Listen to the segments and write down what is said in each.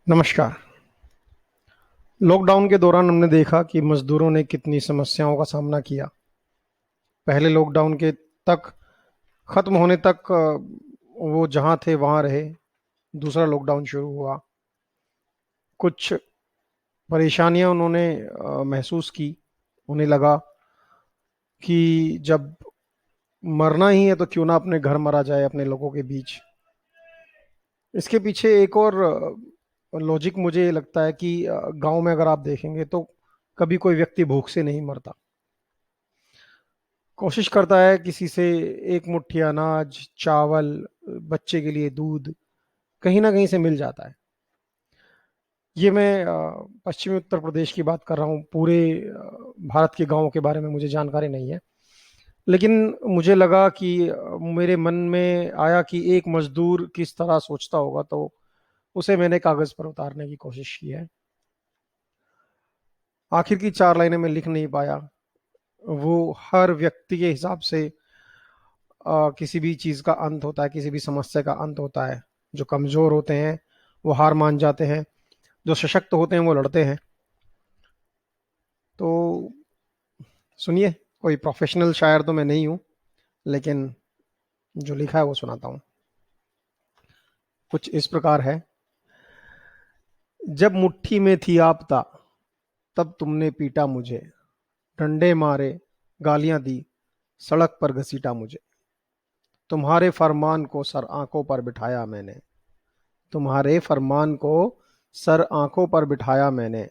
नमस्कार। लॉकडाउन के दौरान हमने देखा कि मजदूरों ने कितनी समस्याओं का सामना किया। पहले लॉकडाउन के तक खत्म होने तक वो जहां थे वहां रहे। दूसरा लॉकडाउन शुरू हुआ। कुछ परेशानियां उन्होंने महसूस की। उन्हें लगा कि जब मरना ही है तो क्यों ना अपने घर मरा जाए, अपने लोगों के बीच। इसके पीछे एक और लॉजिक मुझे लगता है कि गांव में अगर आप देखेंगे तो कभी कोई व्यक्ति भूख से नहीं मरता। कोशिश करता है किसी से एक मुट्ठी अनाज, चावल, बच्चे के लिए दूध कहीं ना कहीं से मिल जाता है। ये मैं पश्चिमी उत्तर प्रदेश की बात कर रहा हूँ। पूरे भारत के गांवों के बारे में मुझे जानकारी नहीं है। लेकिन मुझे लगा कि मेरे मन में आया कि एक मजदूर किस तरह सोचता होगा, तो उसे मैंने कागज पर उतारने की कोशिश की है। आखिर की चार लाइनें में लिख नहीं पाया। वो हर व्यक्ति के हिसाब से किसी भी चीज का अंत होता है, किसी भी समस्या का अंत होता है। जो कमजोर होते हैं वो हार मान जाते हैं, जो सशक्त होते हैं वो लड़ते हैं। तो सुनिए, कोई प्रोफेशनल शायर तो मैं नहीं हूं, लेकिन जो लिखा है वो सुनाता हूँ। कुछ इस प्रकार है। जब मुट्ठी में थी आपदा, तब तुमने पीटा मुझे, डंडे मारे, गालियां दी, सड़क पर घसीटा मुझे। तुम्हारे फरमान को सर आंखों पर बिठाया मैंने, तुम्हारे फरमान को सर आंखों पर बिठाया मैंने।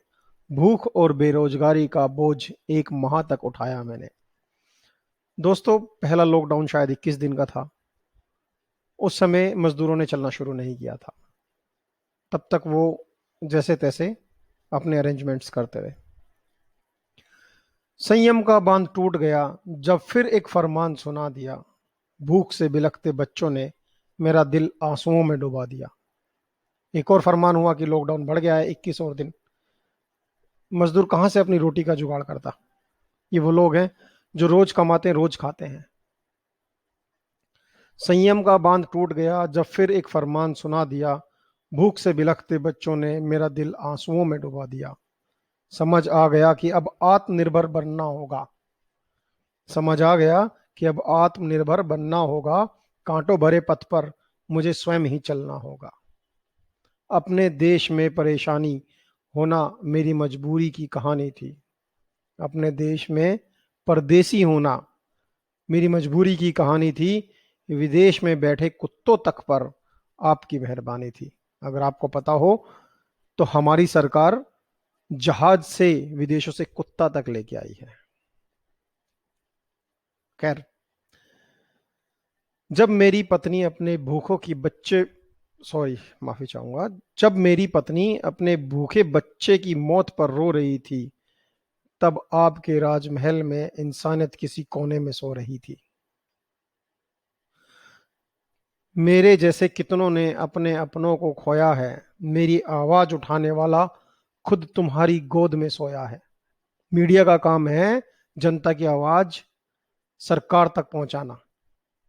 भूख और बेरोजगारी का बोझ एक माह तक उठाया मैंने। दोस्तों, पहला लॉकडाउन शायद 21 दिन का था। उस समय मजदूरों ने चलना शुरू नहीं किया था। तब तक वो जैसे तैसे अपने अरेंजमेंट्स करते रहे। संयम का बांध टूट गया जब फिर एक फरमान सुना दिया। भूख से बिलखते बच्चों ने मेरा दिल आंसुओं में डुबा दिया। एक और फरमान हुआ कि लॉकडाउन बढ़ गया है 21 और दिन। मजदूर कहां से अपनी रोटी का जुगाड़ करता? ये वो लोग हैं जो रोज कमाते हैं, रोज खाते हैं। संयम का बांध टूट गया जब फिर एक फरमान सुना दिया। भूख से बिलखते बच्चों ने मेरा दिल आंसुओं में डुबा दिया। समझ आ गया कि अब आत्मनिर्भर बनना होगा। समझ आ गया कि अब आत्मनिर्भर बनना होगा। कांटों भरे पथ पर मुझे स्वयं ही चलना होगा। अपने देश में परेशानी होना मेरी मजबूरी की कहानी थी। अपने देश में परदेसी होना मेरी मजबूरी की कहानी थी। विदेश में बैठे कुत्तों तक पर आपकी मेहरबानी थी। अगर आपको पता हो तो हमारी सरकार जहाज से विदेशों से कुत्ता तक लेके आई है। खैर, जब मेरी पत्नी अपने भूखों की बच्चे सॉरी माफी चाहूंगा, जब मेरी पत्नी अपने भूखे बच्चे की मौत पर रो रही थी, तब आपके राजमहल में इंसानियत किसी कोने में सो रही थी। मेरे जैसे कितनों ने अपने अपनों को खोया है। मेरी आवाज उठाने वाला खुद तुम्हारी गोद में सोया है। मीडिया का काम है जनता की आवाज सरकार तक पहुंचाना।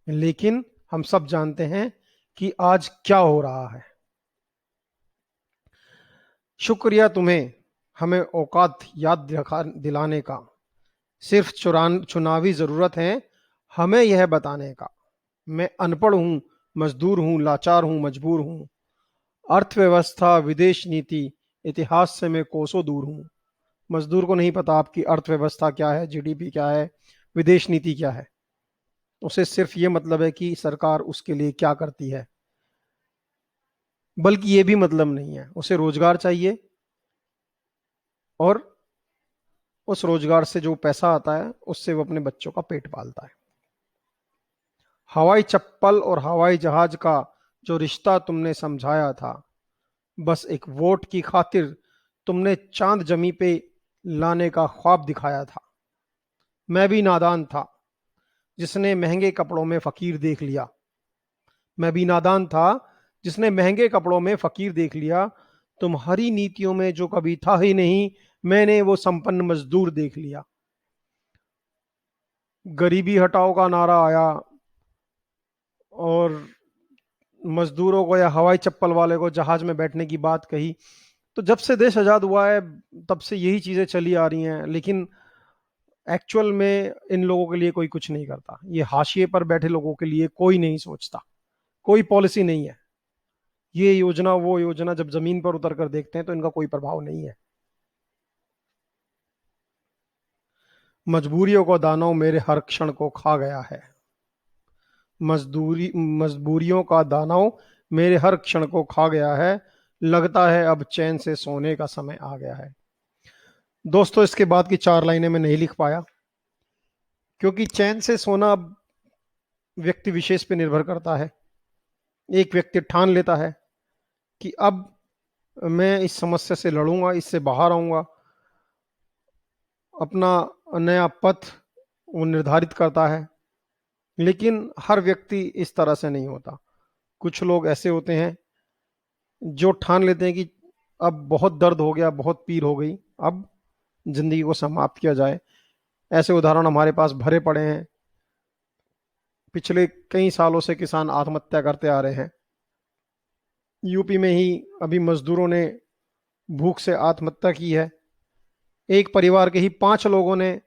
लेकिन हम सब जानते हैं कि आज क्या हो रहा है। शुक्रिया तुम्हें हमें औकात याद दिलाने का। सिर्फ चुनावी जरूरत है हमें यह बताने का। मैं अनपढ़ हूं, मजदूर हूं, लाचार हूं, मजबूर हूं। अर्थव्यवस्था, विदेश नीति, इतिहास से मैं कोसों दूर हूं। मजदूर को नहीं पता आपकी अर्थव्यवस्था क्या है, जीडीपी क्या है, विदेश नीति क्या है। उसे सिर्फ ये मतलब है कि सरकार उसके लिए क्या करती है। बल्कि ये भी मतलब नहीं है, उसे रोजगार चाहिए और उस रोजगार से जो पैसा आता है उससे वो अपने बच्चों का पेट पालता है। हवाई चप्पल और हवाई जहाज का जो रिश्ता तुमने समझाया था, बस एक वोट की खातिर तुमने चांद जमी पे लाने का ख्वाब दिखाया था। मैं भी नादान था जिसने महंगे कपड़ों में फकीर देख लिया। मैं भी नादान था जिसने महंगे कपड़ों में फकीर देख लिया। तुम्हारी नीतियों में जो कभी था ही नहीं, मैंने वो संपन्न मजदूर देख लिया। गरीबी हटाओ का नारा आया और मजदूरों को या हवाई चप्पल वाले को जहाज में बैठने की बात कही। तो जब से देश आजाद हुआ है तब से यही चीजें चली आ रही हैं, लेकिन एक्चुअल में इन लोगों के लिए कोई कुछ नहीं करता। ये हाशिए पर बैठे लोगों के लिए कोई नहीं सोचता, कोई पॉलिसी नहीं है। ये योजना वो योजना, जब जमीन पर उतर कर देखते हैं तो इनका कोई प्रभाव नहीं है। मजबूरियों का दानव मेरे हर क्षण को खा गया है। मजबूरियों का दानव मेरे हर क्षण को खा गया है। लगता है अब चैन से सोने का समय आ गया है। दोस्तों, इसके बाद की 4 लाइनें मैं नहीं लिख पाया, क्योंकि चैन से सोना अब व्यक्ति विशेष पे निर्भर करता है। एक व्यक्ति ठान लेता है कि अब मैं इस समस्या से लड़ूंगा, इससे बाहर आऊंगा, अपना नया पथ वो निर्धारित करता है। लेकिन हर व्यक्ति इस तरह से नहीं होता। कुछ लोग ऐसे होते हैं जो ठान लेते हैं कि अब बहुत दर्द हो गया, बहुत पीर हो गई, अब जिंदगी को समाप्त किया जाए। ऐसे उदाहरण हमारे पास भरे पड़े हैं। पिछले कई सालों से किसान आत्महत्या करते आ रहे हैं। यूपी में ही अभी मजदूरों ने भूख से आत्महत्या की है। एक परिवार के ही 5 लोगों ने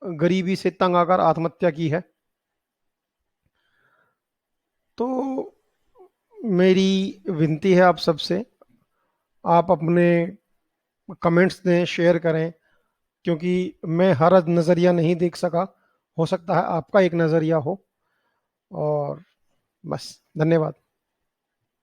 गरीबी से तंग आकर आत्महत्या की है। तो मेरी विनती है आप सबसे, आप अपने कमेंट्स दें, शेयर करें, क्योंकि मैं हर नज़रिया नहीं देख सका। हो सकता है आपका एक नज़रिया हो। और बस, धन्यवाद।